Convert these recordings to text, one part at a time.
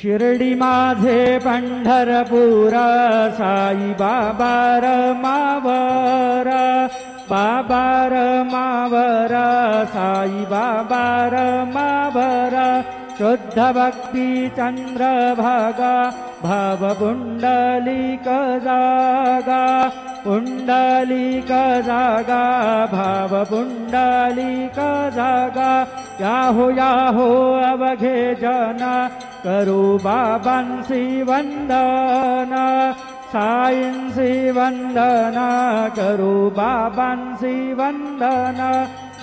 शिर्डी माझे पंढरपूर साई बाबा रमावर बाबा रमावर साई बाबा रमावर शुद्ध भक्ती चंद्रभागा भाव पुंडलिक जागा पुंडलिक जागा भाव पुंडलिक जागा याहो अवघे जना करू बाबांसी वंदना साईंसी वंदना करू बाबांसी वंदना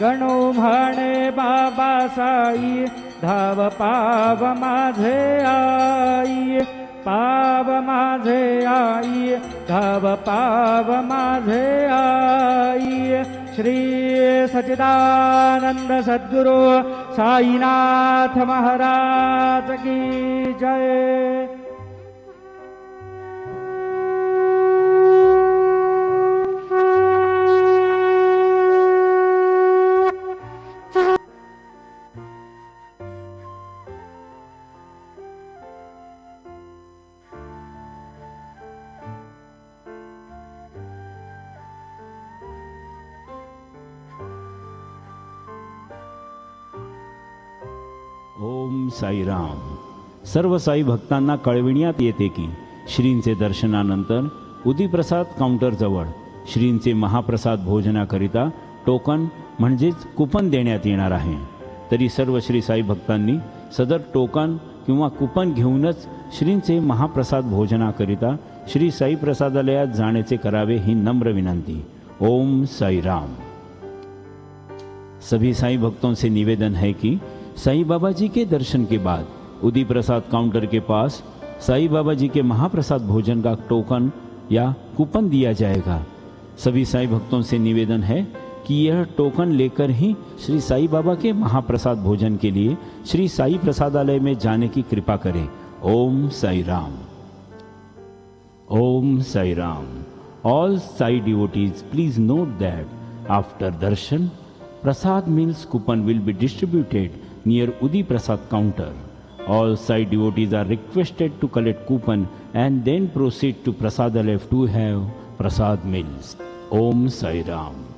गणू म्हणे बाबा साई धाव पाव माझे आई पाव माझे आई धाव पाव माझे आई श्री सच्चिदानंद सद्गुरु साईनाथ महाराज की जय। ओम साईराम। सर्व साई भक्तांना कळविण्यात येते की श्रींचे दर्शनानंतर उदीप्रसाद काउंटरजवळ श्रींचे महाप्रसाद भोजनाकरिता टोकन म्हणजेच कुपन देण्यात येणार आहे। तरी सर्व श्री साई भक्तांनी सदर टोकन किंवा कुपन घेऊनच श्रींचे महाप्रसाद भोजनाकरिता श्री साई प्रसादालयात जाण्याचे करावे ही नम्र विनंती। ओम साईराम। सभी साई भक्तों से निवेदन है कि साई बाबा जी के दर्शन के बाद उदी प्रसाद काउंटर के पास साई बाबा जी के महाप्रसाद भोजन का टोकन या कूपन दिया जाएगा। सभी साई भक्तों से निवेदन है कि यह टोकन लेकर ही श्री साई बाबा के महाप्रसाद भोजन के लिए श्री साई प्रसादालय में जाने की कृपा करें। ओम साई राम। ओम Sai Ram. All Sai devotees, please note that after darshan, prasad meals coupon will be distributed near Udi Prasad counter. All Sai devotees are requested to collect coupon and then proceed to Prasadalaya to have prasad meals. Om Sai Ram.